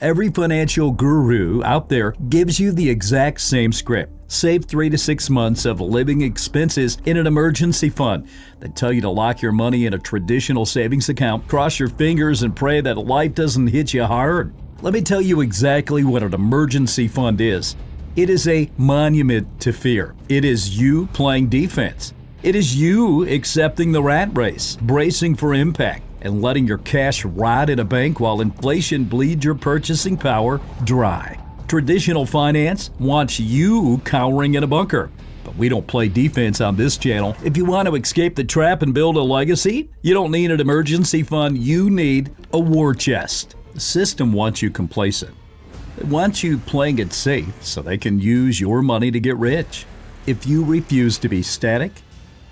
Every financial guru out there gives you the exact same script. Save 3 to 6 months of living expenses in an emergency fund. They tell you to lock your money in a traditional savings account, cross your fingers, and pray that life doesn't hit you hard. Let me tell you exactly what an emergency fund is. It is a monument to fear. It is you playing defense. It is you accepting the rat race, bracing for impact, and letting your cash rot in a bank while inflation bleeds your purchasing power dry. Traditional finance wants you cowering in a bunker. But we don't play defense on this channel. If you want to escape the trap and build a legacy, you don't need an emergency fund, you need a war chest. The system wants you complacent. It wants you playing it safe so they can use your money to get rich. If you refuse to be static,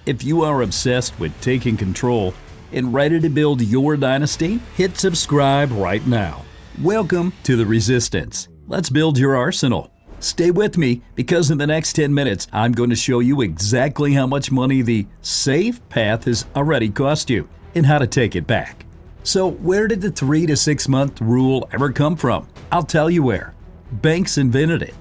if you are obsessed with taking control and ready to build your dynasty, hit subscribe right now. Welcome to the Resistance. Let's build your arsenal. Stay with me because in the next 10 minutes, I'm going to show you exactly how much money the safe path has already cost you and how to take it back. So where did the 3 to 6 month rule ever come from? I'll tell you where. Banks invented it.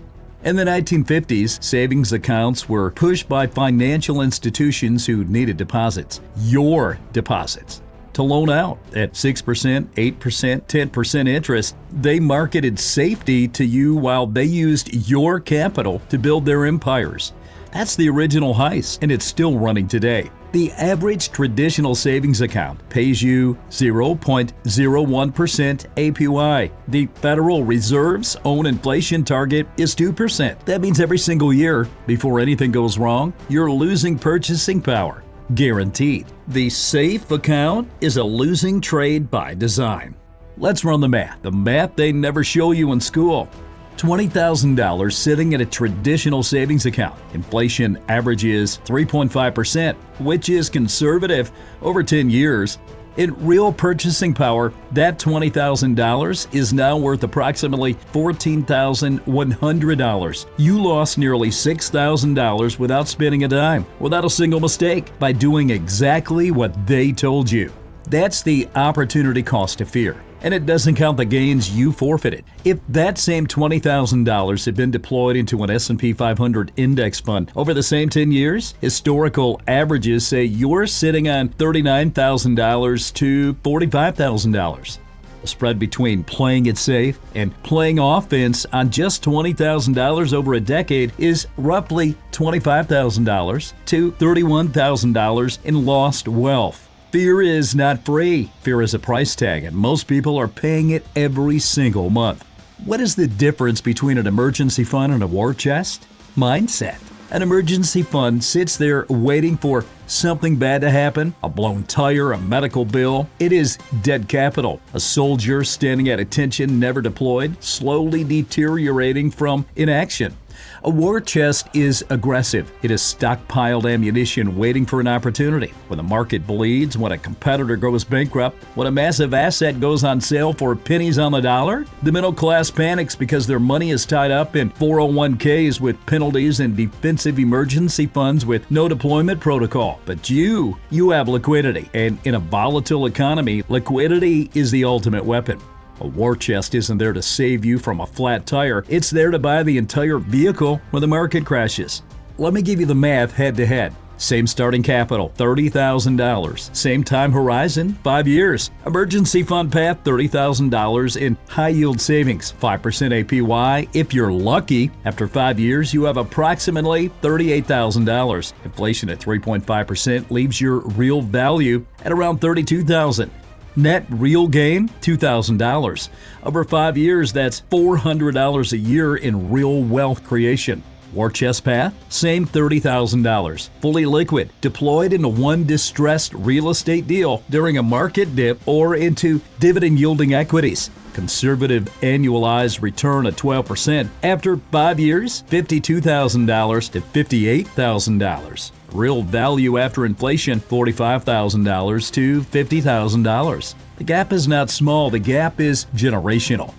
In the 1950s, savings accounts were pushed by financial institutions who needed deposits, your deposits, to loan out at 6%, 8%, 10% interest. They marketed safety to you while they used your capital to build their empires. That's the original heist, and it's still running today. The average traditional savings account pays you 0.01% APY. The Federal Reserve's own inflation target is 2%. That means every single year, before anything goes wrong, you're losing purchasing power. Guaranteed. The safe account is a losing trade by design. Let's run the math. The math they never show you in school. $20,000 sitting in a traditional savings account. Inflation averages 3.5%, which is conservative over 10 years. In real purchasing power, that $20,000 is now worth approximately $14,100. You lost nearly $6,000 without spending a dime, without a single mistake, by doing exactly what they told you. That's the opportunity cost of fear. And it doesn't count the gains you forfeited. If that same $20,000 had been deployed into an S&P 500 index fund over the same 10 years, historical averages say you're sitting on $39,000 to $45,000. The spread between playing it safe and playing offense on just $20,000 over a decade is roughly $25,000 to $31,000 in lost wealth. Fear is not free. Fear is a price tag, and most people are paying it every single month. What is the difference between an emergency fund and a war chest? Mindset. An emergency fund sits there waiting for something bad to happen, a blown tire, a medical bill. It is dead capital, a soldier standing at attention, never deployed, slowly deteriorating from inaction. A war chest is aggressive. It is stockpiled ammunition waiting for an opportunity. When the market bleeds, when a competitor goes bankrupt, when a massive asset goes on sale for pennies on the dollar, the middle class panics because their money is tied up in 401ks with penalties and defensive emergency funds with no deployment protocol. But you have liquidity. And in a volatile economy, liquidity is the ultimate weapon. A war chest isn't there to save you from a flat tire. It's there to buy the entire vehicle when the market crashes. Let me give you the math head to head. Same starting capital, $30,000. Same time horizon, 5 years. Emergency fund path, $30,000 in high yield savings, 5% APY. If you're lucky, after 5 years, you have approximately $38,000. Inflation at 3.5% leaves your real value at around $32,000. Net real gain, $2,000. Over 5 years, that's $400 a year in real wealth creation. War chest path, same $30,000. Fully liquid, deployed into one distressed real estate deal during a market dip or into dividend-yielding equities. Conservative annualized return of 12%. After 5 years, $52,000 to $58,000. Real value after inflation, $45,000 to $50,000. The gap is not small, the gap is generational.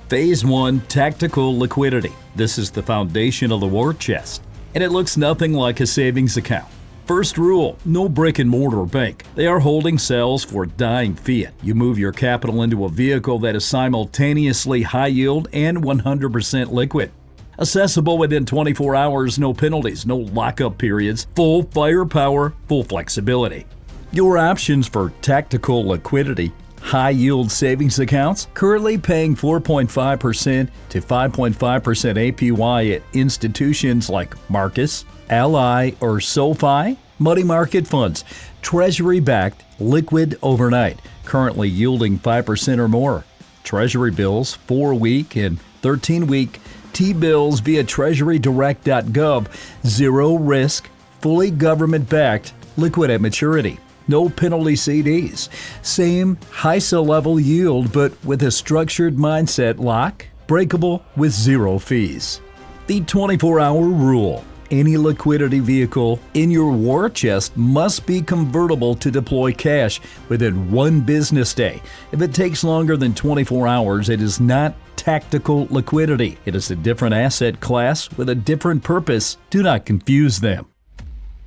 Phase 1, tactical liquidity. This is the foundation of the war chest, and it looks nothing like a savings account. First rule, no brick and mortar bank. They are holding cells for dying fiat. You move your capital into a vehicle that is simultaneously high yield and 100% liquid. Accessible within 24 hours, no penalties, no lockup periods, full firepower, full flexibility. Your options for tactical liquidity: high-yield savings accounts, currently paying 4.5% to 5.5% APY at institutions like Marcus, Ally, or SoFi. Money market funds, treasury-backed, liquid overnight, currently yielding 5% or more. Treasury bills, 4-week and 13-week T-bills via treasurydirect.gov, zero risk, fully government-backed, liquid at maturity. No penalty CDs. Same HISA level yield, but with a structured mindset lock, breakable with zero fees. The 24-hour rule. Any liquidity vehicle in your war chest must be convertible to deploy cash within 1 business day. If it takes longer than 24 hours, it is not tactical liquidity. It is a different asset class with a different purpose. Do not confuse them.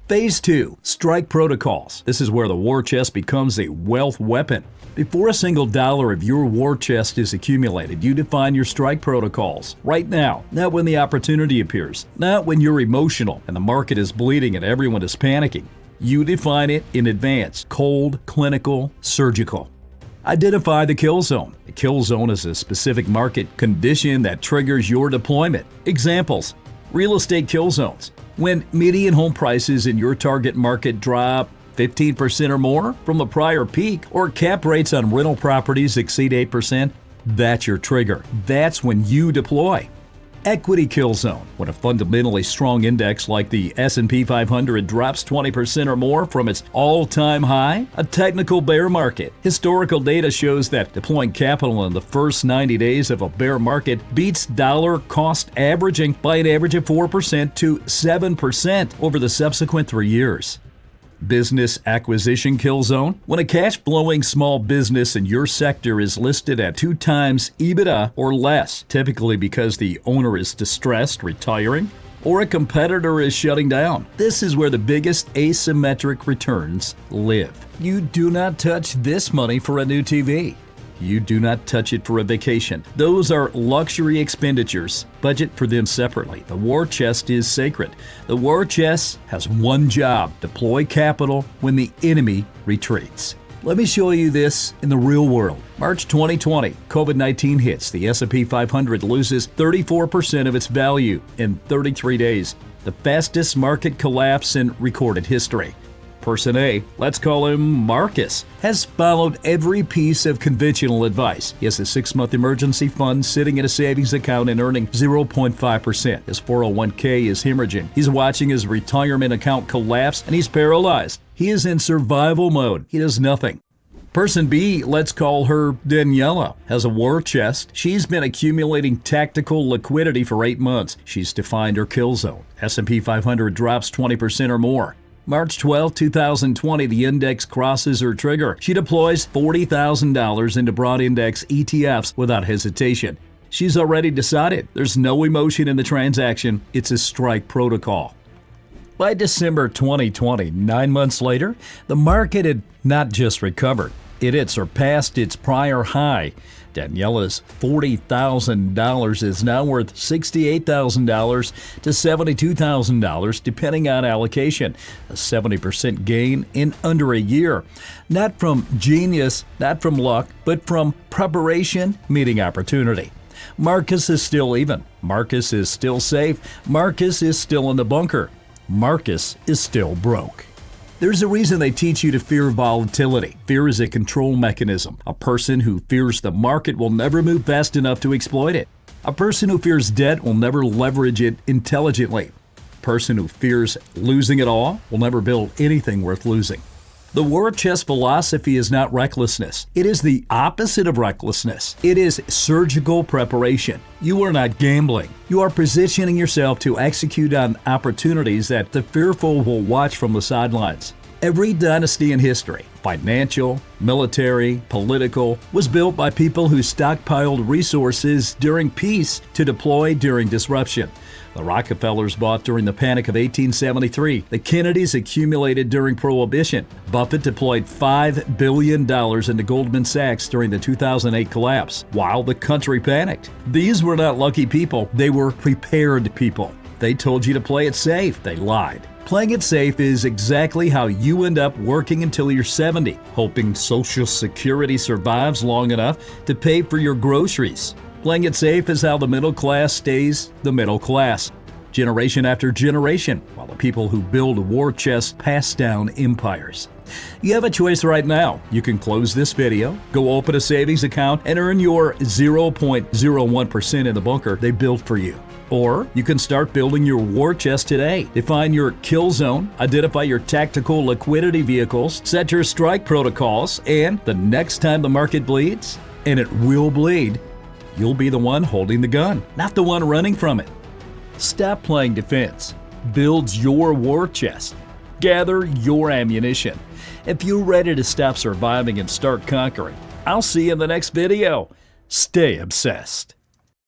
Phase 2. Strike protocols. This is where the war chest becomes a wealth weapon. Before a single dollar of your war chest is accumulated, you define your strike protocols. Right now, not when the opportunity appears, not when you're emotional and the market is bleeding and everyone is panicking. You define it in advance: cold, clinical, surgical. Identify the kill zone. The kill zone is a specific market condition that triggers your deployment. Examples: real estate kill zones. When median home prices in your target market drop 15% or more from the prior peak, or cap rates on rental properties exceed 8%, that's your trigger. That's when you deploy. Equity kill zone. When a fundamentally strong index like the S&P 500 drops 20% or more from its all-time high, a technical bear market. Historical data shows that deploying capital in the first 90 days of a bear market beats dollar cost averaging by an average of 4% to 7% over the subsequent 3 years. Business acquisition kill zone. When a cash-flowing small business in your sector is listed at 2 times EBITDA or less, typically because the owner is distressed, retiring, or a competitor is shutting down. This is where the biggest asymmetric returns live. You do not touch this money for a new TV. You do not touch it for a vacation. Those are luxury expenditures. Budget for them separately. The war chest is sacred. The war chest has one job: deploy capital when the enemy retreats. Let me show you this in the real world. March 2020, COVID-19 hits. The S&P 500 loses 34% of its value in 33 days, the fastest market collapse in recorded history. Person A, let's call him Marcus, has followed every piece of conventional advice. He has a 6-month emergency fund sitting in a savings account and earning 0.5%. His 401k is hemorrhaging. He's watching his retirement account collapse and he's paralyzed. He is in survival mode. He does nothing. Person B, let's call her Daniella, has a war chest. She's been accumulating tactical liquidity for 8 months. She's defined her kill zone. S&P 500 drops 20% or more. March 12, 2020, the index crosses her trigger. She deploys $40,000 into broad index ETFs without hesitation. She's already decided. There's no emotion in the transaction. It's a strike protocol. By December 2020, 9 months later, the market had not just recovered. It had surpassed its prior high. Daniella's $40,000 is now worth $68,000 to $72,000, depending on allocation. A 70% gain in under a year. Not from genius, not from luck, but from preparation meeting opportunity. Marcus is still even. Marcus is still safe. Marcus is still in the bunker. Marcus is still broke. There's a reason they teach you to fear volatility. Fear is a control mechanism. A person who fears the market will never move fast enough to exploit it. A person who fears debt will never leverage it intelligently. A person who fears losing it all will never build anything worth losing. The war chest philosophy is not recklessness. It is the opposite of recklessness. It is surgical preparation. You are not gambling. You are positioning yourself to execute on opportunities that the fearful will watch from the sidelines. Every dynasty in history, Financial, military, political, was built by people who stockpiled resources during peace to deploy during disruption. The Rockefellers bought during the Panic of 1873. The Kennedys accumulated during Prohibition. Buffett deployed $5 billion into Goldman Sachs during the 2008 collapse, while the country panicked. These were not lucky people, they were prepared people. They told you to play it safe, they lied. Playing it safe is exactly how you end up working until you're 70, hoping Social Security survives long enough to pay for your groceries. Playing it safe is how the middle class stays the middle class, generation after generation, while the people who build war chests pass down empires. You have a choice right now. You can close this video, go open a savings account, and earn your 0.01% in the bunker they built for you. Or you can start building your war chest today. Define your kill zone, identify your tactical liquidity vehicles, set your strike protocols, and the next time the market bleeds, and it will bleed, you'll be the one holding the gun, not the one running from it. Stop playing defense. Build your war chest. Gather your ammunition. If you're ready to stop surviving and start conquering, I'll see you in the next video. Stay obsessed.